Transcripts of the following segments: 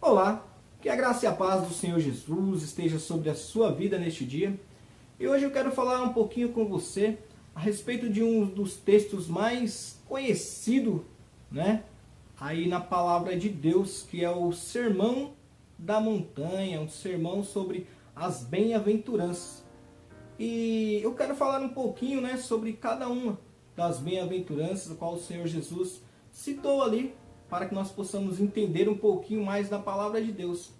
Olá, que a graça e a paz do Senhor Jesus esteja sobre a sua vida neste dia. E hoje eu quero falar um pouquinho com você a respeito de um dos textos mais conhecidos, aí na palavra de Deus, que é o Sermão da Montanha, um sermão sobre as bem-aventuranças. E eu quero falar um pouquinho, sobre cada uma das bem-aventuranças, a qual o Senhor Jesus citou ali, para que nós possamos entender um pouquinho mais da palavra de Deus.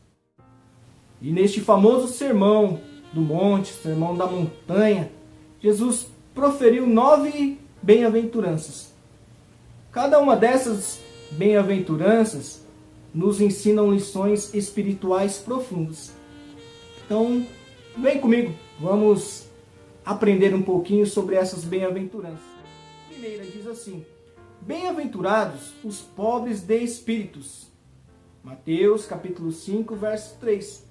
E neste famoso sermão do monte, sermão da montanha, Jesus proferiu 9 bem-aventuranças. Cada uma dessas bem-aventuranças nos ensinam lições espirituais profundas. Então, vem comigo, vamos aprender um pouquinho sobre essas bem-aventuranças. A primeira diz assim: bem-aventurados os pobres de espíritos. Mateus capítulo 5, verso 3.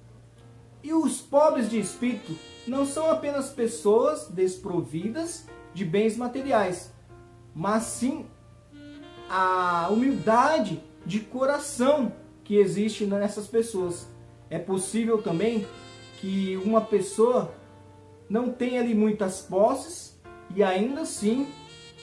E os pobres de espírito não são apenas pessoas desprovidas de bens materiais, mas sim a humildade de coração que existe nessas pessoas. É possível também que uma pessoa não tenha ali muitas posses e ainda assim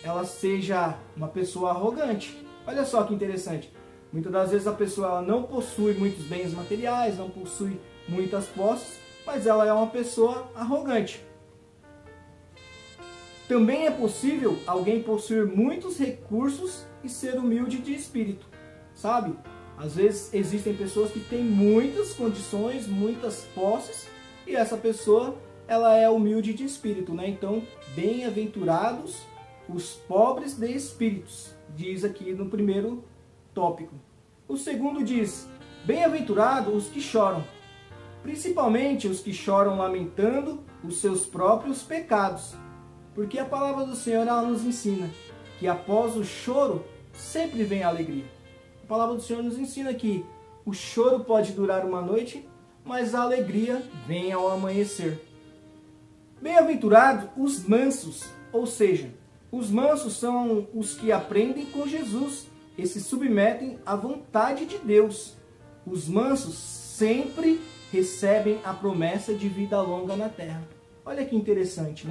ela seja uma pessoa arrogante. Olha só que interessante. Muitas das vezes a pessoa ela não possui muitos bens materiais, não possui muitas posses, mas ela é uma pessoa arrogante. Também é possível alguém possuir muitos recursos e ser humilde de espírito, sabe? Às vezes existem pessoas que têm muitas condições, muitas posses, e essa pessoa ela é humilde de espírito, Então, bem-aventurados os pobres de espíritos, diz aqui no primeiro tópico. O segundo diz: bem-aventurados os que choram, principalmente os que choram lamentando os seus próprios pecados, porque a palavra do Senhor ela nos ensina que após o choro sempre vem a alegria. A palavra do Senhor nos ensina que o choro pode durar uma noite, mas a alegria vem ao amanhecer. Bem-aventurados os mansos, ou seja, os mansos são os que aprendem com Jesus e se submetem à vontade de Deus. Os mansos sempre recebem a promessa de vida longa na terra. Olha que interessante,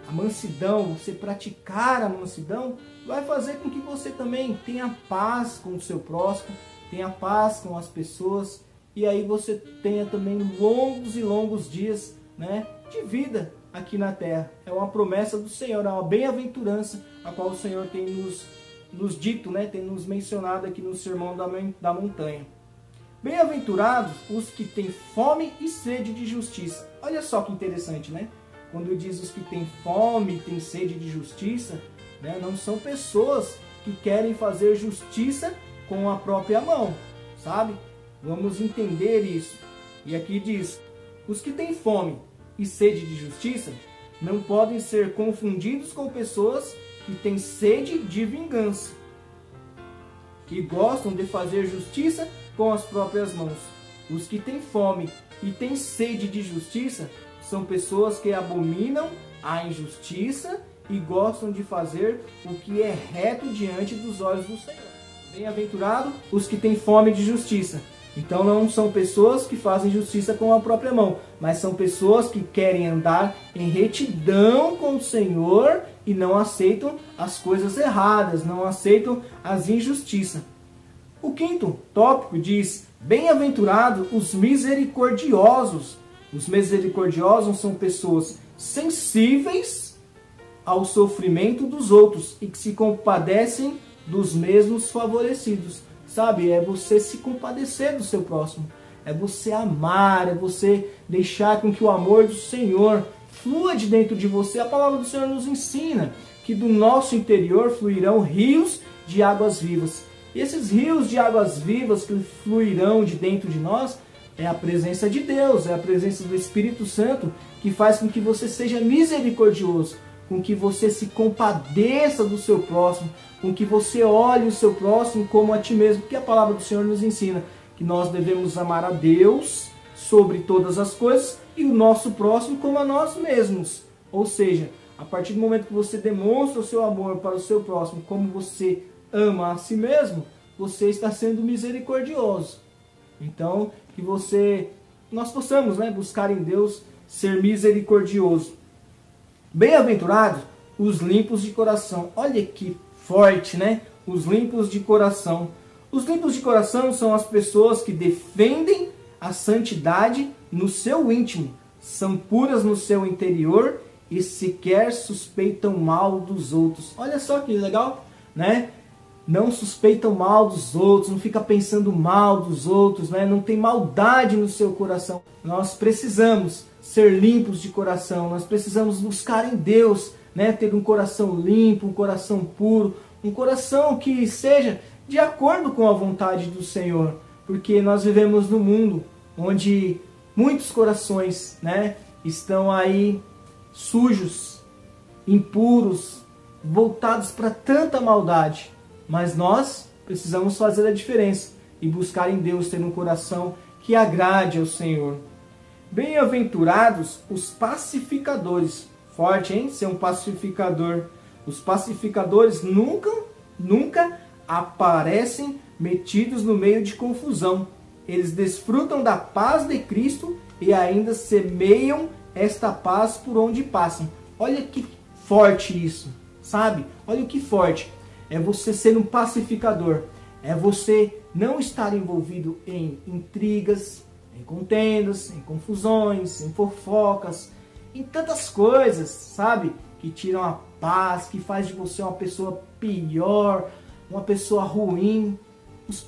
A mansidão, você praticar a mansidão, vai fazer com que você também tenha paz com o seu próximo, tenha paz com as pessoas, e aí você tenha também longos e longos dias, de vida aqui na terra. É uma promessa do Senhor, é uma bem-aventurança a qual o Senhor tem nos dito, tem nos mencionado aqui no Sermão da Montanha. Bem-aventurados os que têm fome e sede de justiça. Olha só que interessante, Quando diz os que têm fome e têm sede de justiça, não são pessoas que querem fazer justiça com a própria mão, sabe? Vamos entender isso. E aqui diz: os que têm fome e sede de justiça não podem ser confundidos com pessoas que têm sede de vingança, que gostam de fazer justiça com as próprias mãos. Os que têm fome e têm sede de justiça são pessoas que abominam a injustiça e gostam de fazer o que é reto diante dos olhos do Senhor. Bem-aventurado os que têm fome de justiça. Então não são pessoas que fazem justiça com a própria mão, mas são pessoas que querem andar em retidão com o Senhor e não aceitam as coisas erradas, não aceitam as injustiças. O quinto tópico diz: bem-aventurados os misericordiosos. Os misericordiosos são pessoas sensíveis ao sofrimento dos outros e que se compadecem dos mesmos favorecidos. Sabe, é você se compadecer do seu próximo, é você amar, é você deixar com que o amor do Senhor flua de dentro de você. A palavra do Senhor nos ensina que do nosso interior fluirão rios de águas vivas. E esses rios de águas vivas que fluirão de dentro de nós é a presença de Deus, é a presença do Espírito Santo que faz com que você seja misericordioso, com que você se compadeça do seu próximo, com que você olhe o seu próximo como a ti mesmo, porque a palavra do Senhor nos ensina que nós devemos amar a Deus sobre todas as coisas e o nosso próximo como a nós mesmos. Ou seja, a partir do momento que você demonstra o seu amor para o seu próximo como você ama a si mesmo, você está sendo misericordioso. Então, nós possamos, né, buscar em Deus ser misericordioso. Bem-aventurados os limpos de coração. Olha que forte, né? Os limpos de coração. Os limpos de coração são as pessoas que defendem a santidade no seu íntimo, são puras no seu interior e sequer suspeitam mal dos outros. Olha só que legal, né? Não suspeitam mal dos outros, não fica pensando mal dos outros, né? Não tem maldade no seu coração. Nós precisamos ser limpos de coração, nós precisamos buscar em Deus, né? Ter um coração limpo, um coração puro, um coração que seja de acordo com a vontade do Senhor, porque nós vivemos num mundo onde muitos corações, né, estão aí sujos, impuros, voltados para tanta maldade. Mas nós precisamos fazer a diferença e buscar em Deus ter um coração que agrade ao Senhor. Bem-aventurados os pacificadores. Forte, hein? Ser um pacificador. Os pacificadores nunca aparecem metidos no meio de confusão. Eles desfrutam da paz de Cristo e ainda semeiam esta paz por onde passam. Olha que forte isso, sabe? Olha que forte. É você ser um pacificador. É você não estar envolvido em intrigas, em contendas, em confusões, em fofocas, em tantas coisas, sabe? Que tiram a paz, que faz de você uma pessoa pior, uma pessoa ruim.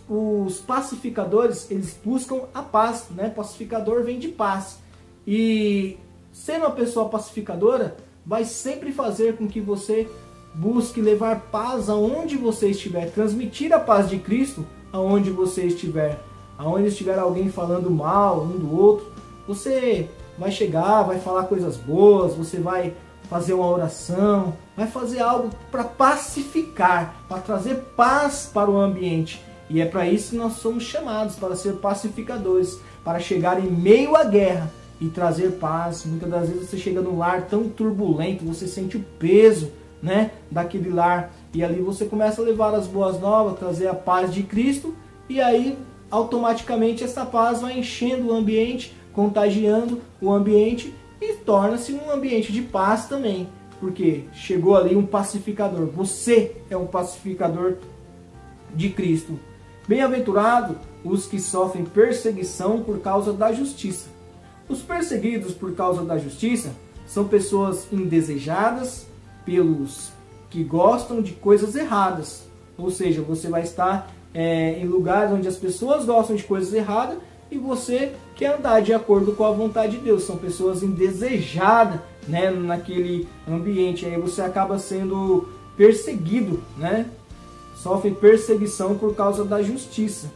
Os pacificadores, eles buscam a paz, né? Pacificador vem de paz. E sendo uma pessoa pacificadora, vai sempre fazer com que você busque levar paz aonde você estiver, transmitir a paz de Cristo aonde você estiver. Aonde estiver alguém falando mal um do outro, você vai chegar, vai falar coisas boas, você vai fazer uma oração, vai fazer algo para pacificar, para trazer paz para o ambiente. E é para isso que nós somos chamados, para ser pacificadores, para chegar em meio à guerra e trazer paz. Muitas das vezes você chega num lar tão turbulento, você sente o peso, né, daquele lar, e ali você começa a levar as boas novas, trazer a paz de Cristo, e aí automaticamente essa paz vai enchendo o ambiente, contagiando o ambiente e torna-se um ambiente de paz também, porque chegou ali um pacificador. Você é um pacificador de Cristo. Bem-aventurado os que sofrem perseguição por causa da justiça. Os perseguidos por causa da justiça são pessoas indesejadas pelos que gostam de coisas erradas. Ou seja, você vai estar em lugares onde as pessoas gostam de coisas erradas e você quer andar de acordo com a vontade de Deus. São pessoas indesejadas, né, naquele ambiente. Aí você acaba sendo perseguido, né? Sofre perseguição por causa da justiça.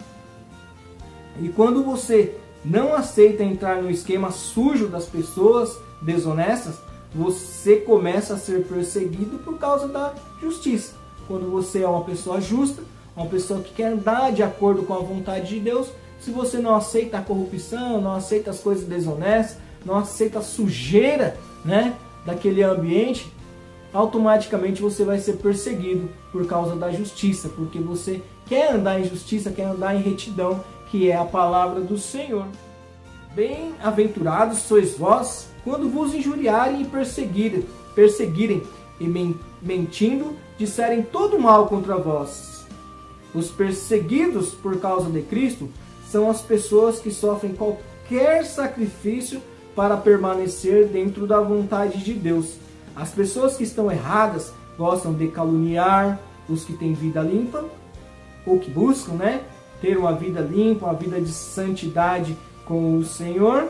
E quando você não aceita entrar no esquema sujo das pessoas desonestas, você começa a ser perseguido por causa da justiça. Quando você é uma pessoa justa, uma pessoa que quer andar de acordo com a vontade de Deus, se você não aceita a corrupção, não aceita as coisas desonestas, não aceita a sujeira, né, daquele ambiente, automaticamente você vai ser perseguido por causa da justiça, porque você quer andar em justiça, quer andar em retidão, que é a palavra do Senhor. Bem-aventurados sois vós quando vos injuriarem e perseguirem e mentindo disserem todo mal contra vós. Os perseguidos por causa de Cristo são as pessoas que sofrem qualquer sacrifício para permanecer dentro da vontade de Deus. As pessoas que estão erradas gostam de caluniar os que têm vida limpa, ou que buscam, né, ter uma vida limpa, uma vida de santidade com o Senhor,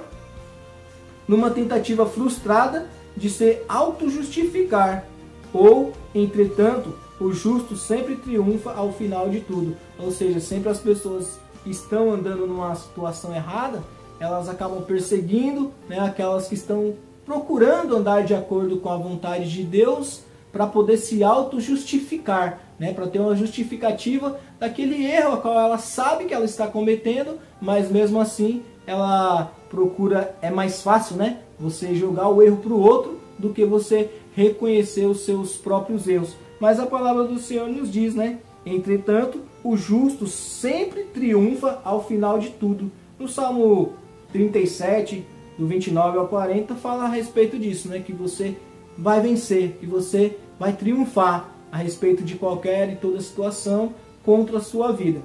numa tentativa frustrada de se auto-justificar. Ou, entretanto, o justo sempre triunfa ao final de tudo. Ou seja, sempre as pessoas que estão andando numa situação errada, elas acabam perseguindo, né, aquelas que estão procurando andar de acordo com a vontade de Deus para poder se auto-justificar, né, para ter uma justificativa daquele erro a qual ela sabe que ela está cometendo, mas mesmo assim ela procura, é mais fácil, né, você jogar o erro para o outro do que você reconhecer os seus próprios erros. Mas a palavra do Senhor nos diz, né, Entretanto, o justo sempre triunfa ao final de tudo. No Salmo 37, do 29 ao 40, fala a respeito disso, né? Que você vai vencer, que você vai triunfar a respeito de qualquer e toda situação contra a sua vida.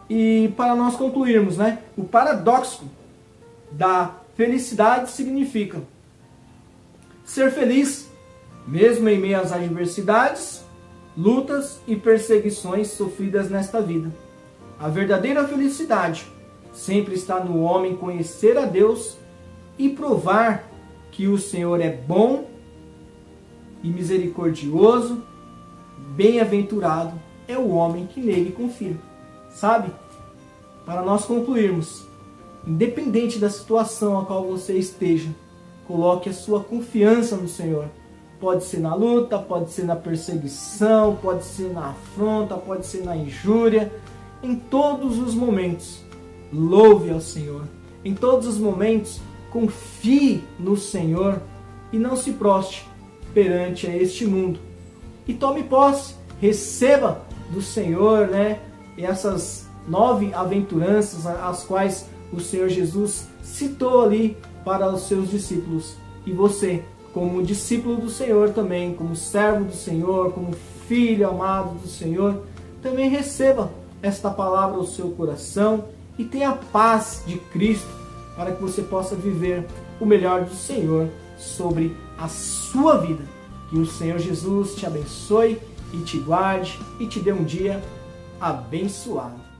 E para nós concluirmos, né? O paradoxo da felicidade significa ser feliz, mesmo em meio às adversidades, lutas e perseguições sofridas nesta vida. A verdadeira felicidade sempre está no homem conhecer a Deus e provar que o Senhor é bom e misericordioso. Bem-aventurado é o homem que nele confia. Sabe? Para nós concluirmos, independente da situação a qual você esteja, coloque a sua confiança no Senhor. Pode ser na luta, pode ser na perseguição, pode ser na afronta, pode ser na injúria. Em todos os momentos, louve ao Senhor. Em todos os momentos, confie no Senhor e não se proste perante a este mundo. E tome posse, receba do Senhor, né, essas 9 aventuranças as quais o Senhor Jesus citou ali para os seus discípulos. E você, como discípulo do Senhor também, como servo do Senhor, como filho amado do Senhor, também receba esta palavra ao seu coração e tenha a paz de Cristo para que você possa viver o melhor do Senhor sobre a sua vida. Que o Senhor Jesus te abençoe e te guarde e te dê um dia abençoado.